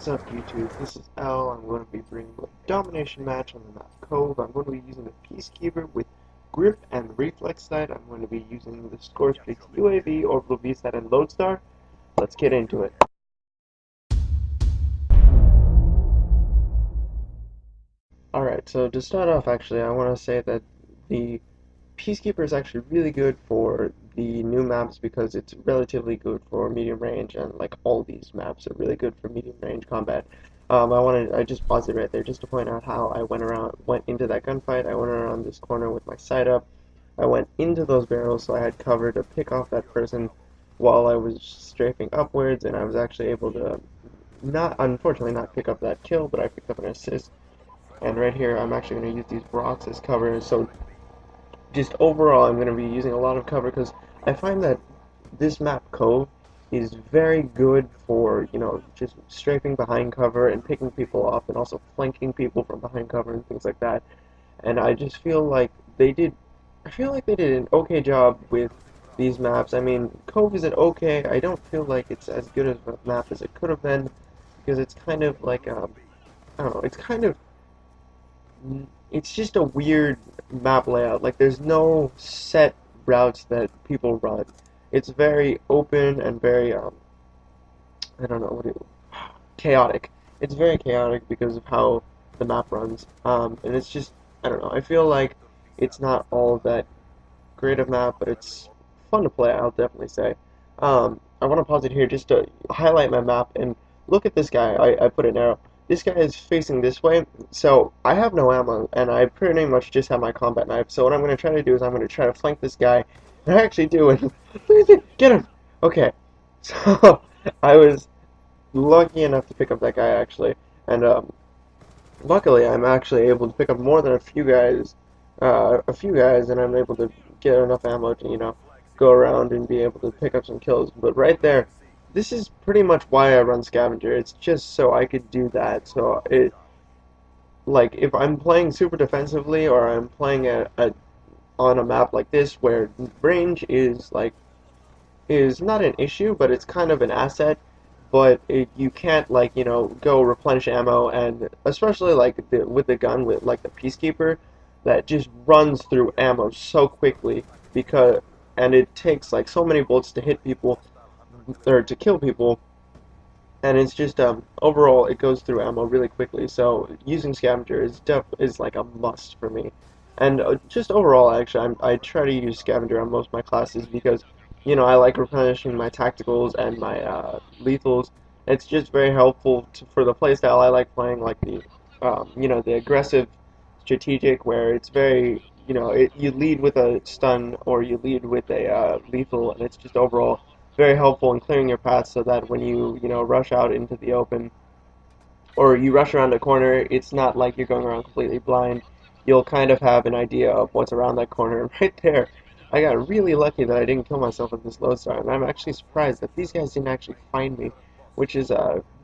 What's up, YouTube? This is L. I'm going to be bringing a domination match on the map Cove. I'm going to be using the Peacekeeper with grip and reflex sight. I'm going to be using the Score Streaks UAV, Orbital VSAT, and Lodestar. Let's get into it. Alright, so to start off, actually, I want to say that the Peacekeeper is actually really good for the new maps because it's relatively good for medium range, and like all these maps are really good for medium range combat. I just paused it right there just to point out how I went into that gunfight. I went around this corner with my sight up. I went into those barrels so I had cover to pick off that person while I was strafing upwards, and I was actually able to unfortunately not pick up that kill, but I picked up an assist. And right here, I'm actually going to use these rocks as cover. So just overall, I'm going to be using a lot of cover because I find that this map Cove is very good for, just strafing behind cover and picking people off and also flanking people from behind cover and things like that. And I just feel like I feel like they did an okay job with these maps. I mean, Cove is an okay. I don't feel like it's as good as a map as it could have been because it's kind of like, I don't know, it's just a weird map layout. Like there's no set routes that people run. It's very open and very I don't know chaotic. It's very chaotic because of how the map runs. And it's just I don't know. I feel like it's not all that great of map, but it's fun to play. I'll definitely say. I want to pause it here just to highlight my map and look at this guy. I put an arrow. This guy is facing this way, so I have no ammo, and I pretty much just have my combat knife. So what I'm going to try to do is I'm going to try to flank this guy, and I actually do, and get him! Okay, so I was lucky enough to pick up that guy, actually, and luckily I'm actually able to pick up more than a few guys, and I'm able to get enough ammo to, go around and be able to pick up some kills. But right there, this is pretty much why I run Scavenger. It's just so I could do that. So like, if I'm playing super defensively or I'm playing on a map like this where range is not an issue, but it's kind of an asset. But you can't like go replenish ammo, and especially like with the gun with like the Peacekeeper that just runs through ammo so quickly because and it takes like so many bullets to hit people or to kill people, and it's just overall it goes through ammo really quickly. So using Scavenger is like a must for me. And just overall, actually, I try to use Scavenger on most of my classes because I like replenishing my tacticals and my lethals. It's just very helpful for the playstyle. I like playing like the aggressive strategic where it's very you lead with a stun or you lead with a lethal, and it's just overall very helpful in clearing your path so that when you rush out into the open or you rush around a corner, it's not like you're going around completely blind. You'll kind of have an idea of what's around that corner. And right there, I got really lucky that I didn't kill myself with this lodestar, and I'm actually surprised that these guys didn't actually find me, which is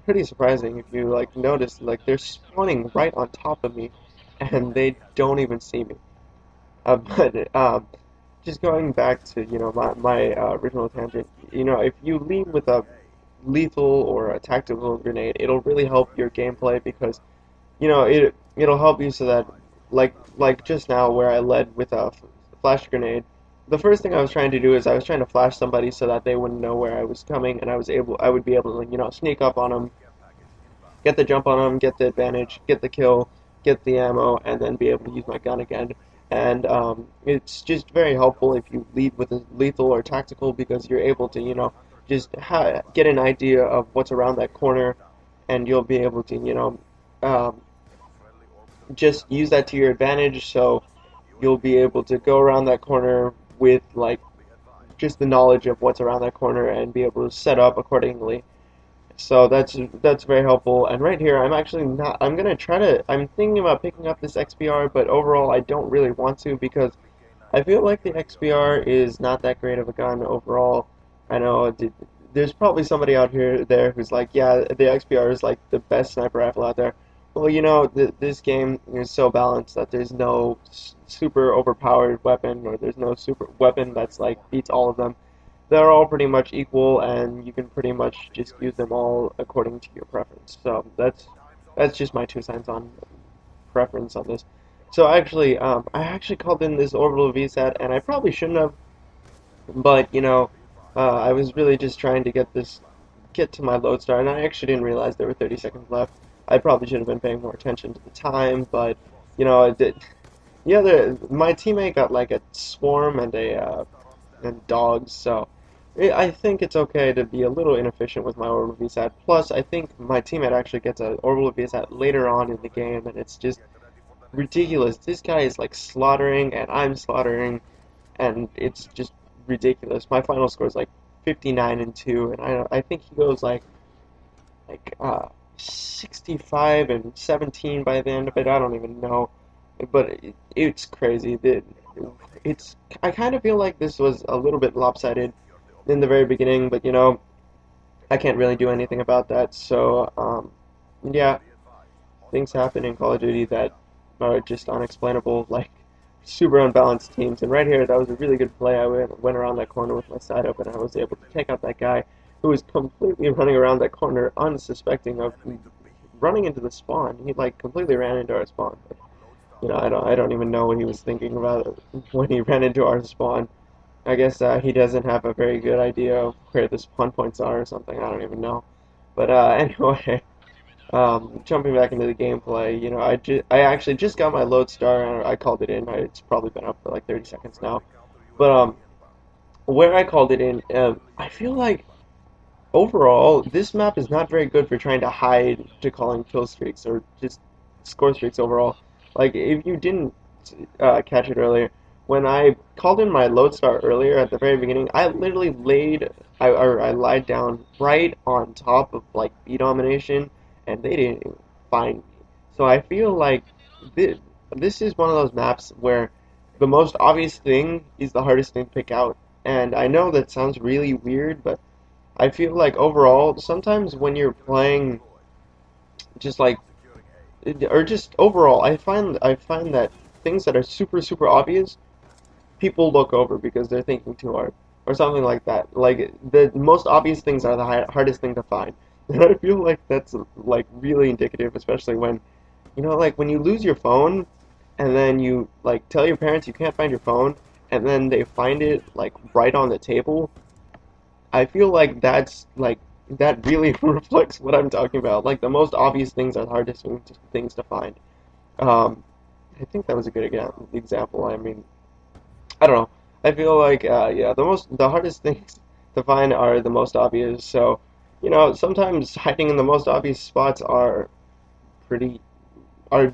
pretty surprising if you like notice. Like they're spawning right on top of me, and they don't even see me. But just going back to my original tangent, if you lead with a lethal or a tactical grenade, it'll really help your gameplay because it'll help you so that like just now where I led with a flash grenade. The first thing I was trying to do is I was trying to flash somebody so that they wouldn't know where I was coming, and I would be able to sneak up on them, get the jump on them, get the advantage, get the kill, get the ammo, and then be able to use my gun again. And it's just very helpful if you lead with a lethal or tactical because you're able to, just get an idea of what's around that corner, and you'll be able to, um, just use that to your advantage. So you'll be able to go around that corner with like just the knowledge of what's around that corner and be able to set up accordingly. So that's very helpful. And right here, I'm actually not. I'm gonna try to. I'm thinking about picking up this XBR, but overall, I don't really want to because I feel like the XBR is not that great of a gun overall. I know there's probably somebody out here there who's like, yeah, the XBR is like the best sniper rifle out there. Well, this game is so balanced that there's no super overpowered weapon or there's no super weapon that's like beats all of them. they're all pretty much equal, and you can pretty much just use them all according to your preference. So that's just my 2 cents on preference on this. So actually, I actually called in this orbital VSAT, and I probably shouldn't have, but I was really just trying to get to my load star, and I actually didn't realize there were 30 seconds left. I probably should have been paying more attention to the time, but it did. Yeah, my teammate got like a swarm and dogs, so I think it's okay to be a little inefficient with my orbital VSAT. Plus, I think my teammate actually gets an orbital VSAT later on in the game, and it's just ridiculous. This guy is like slaughtering, and I'm slaughtering, and it's just ridiculous. My final score is like 59 and 2, and I think he goes like 65 and 17 by the end of it. I don't even know, but it's crazy. It's I kind of feel like this was a little bit lopsided in the very beginning, but I can't really do anything about that. So yeah, things happen in Call of Duty that are just unexplainable, like super unbalanced teams. And right here, that was a really good play. I went around that corner with my side up, and I was able to take out that guy who was completely running around that corner, unsuspecting of running into the spawn. He like completely ran into our spawn. But, I don't even know what he was thinking about when he ran into our spawn. I guess he doesn't have a very good idea of where the spawn points are or something. I don't even know. But anyway, jumping back into the gameplay, I actually just got my load star and I called it in. It's probably been up for like 30 seconds now. But where I called it in, I feel like overall this map is not very good for trying to hide to calling kill streaks or just score streaks overall. Like if you didn't catch it earlier, when I called in my load star earlier at the very beginning, I literally I lied down right on top of like B domination, and they didn't even find me. So I feel like this is one of those maps where the most obvious thing is the hardest thing to pick out. And I know that sounds really weird, but I feel like overall, sometimes when you're playing just like or just overall, I find that things that are super super obvious people look over because they're thinking too hard or something like that. Like the most obvious things are the hardest thing to find. And I feel like that's like really indicative, especially when like when you lose your phone and then you like tell your parents you can't find your phone and then they find it like right on the table. I feel like that really reflects what I'm talking about. Like the most obvious things are the hardest things to find. Um, I think that was a good example. I mean, I don't know. I feel like yeah, the hardest things to find are the most obvious. So, sometimes hiding in the most obvious spots pretty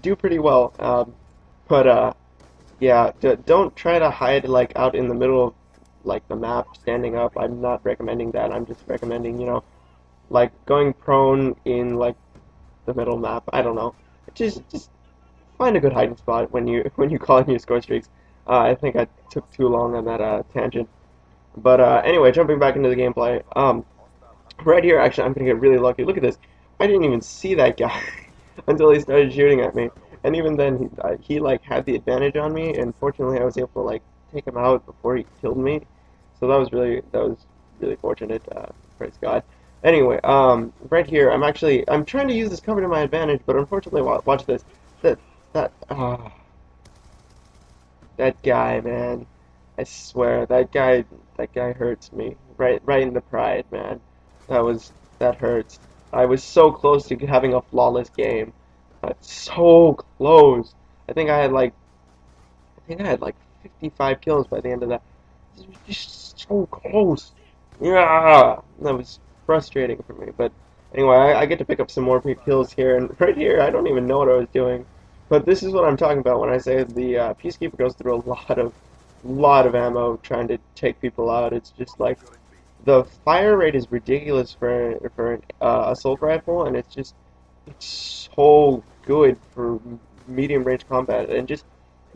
do pretty well. But yeah, don't try to hide like out in the middle of like the map standing up. I'm not recommending that. I'm just recommending, like going prone in like the middle map. I don't know. Just find a good hiding spot when you when you call in your score streaks. I think I took too long on that tangent. But anyway, jumping back into the gameplay. Right here, actually, I'm gonna get really lucky. Look at this. I didn't even see that guy until he started shooting at me, and even then, he like had the advantage on me, and fortunately, I was able to like take him out before he killed me. So that was really fortunate. Praise God. Anyway, right here, I'm trying to use this cover to my advantage, but unfortunately, watch this. That that guy, man. I swear, that guy hurts me. Right in the pride, man. That hurts. I was so close to having a flawless game. So close. I think I had like 55 kills by the end of that. It was just so close. Yeah, that was frustrating for me. But anyway, I get to pick up some more kills here, and right here, I don't even know what I was doing. But this is what I'm talking about when I say the Peacekeeper goes through a lot of ammo trying to take people out. It's just like the fire rate is ridiculous for an assault rifle, and it's so good for medium range combat, and just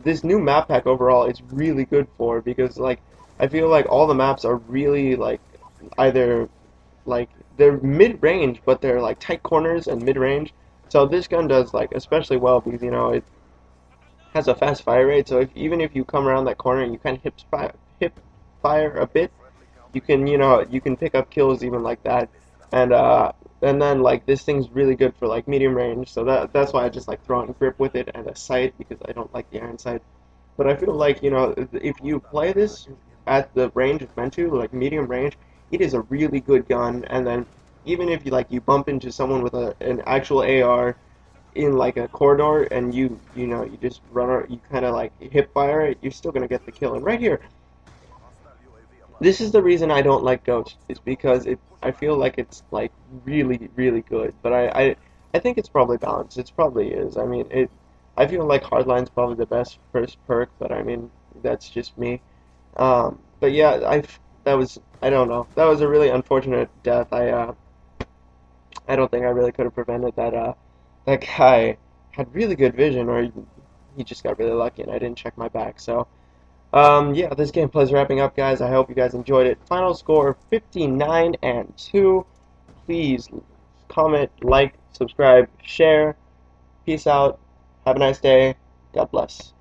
this new map pack overall is really good for because like I feel like all the maps are really like either like they're mid range, but they're like tight corners and mid range. So this gun does like especially well because it has a fast fire rate. So even if you come around that corner and you kind of hip fire a bit, You can, you can pick up kills even like that, and then like this thing's really good for like medium range. So that's why I just like throwing grip with it and a sight because I don't like the iron sight. But I feel like, if you play this at the range it's meant to, like medium range, it is a really good gun. And then even if you bump into someone with an actual AR in like a corridor and you just you kind of like hip fire it, you're still gonna get the kill. And right here, this is the reason I don't like Ghost, is because I feel like it's like really, really good. But I think it's probably balanced. It probably is. I mean, I feel like Hardline's probably the best first perk, but I mean, that's just me. But yeah, I don't know. That was a really unfortunate death. I don't think I really could have prevented that. That guy had really good vision, or he just got really lucky, and I didn't check my back. So, yeah, this gameplay is wrapping up, guys. I hope you guys enjoyed it. Final score 59-2. Please comment, like, subscribe, share. Peace out. Have a nice day. God bless.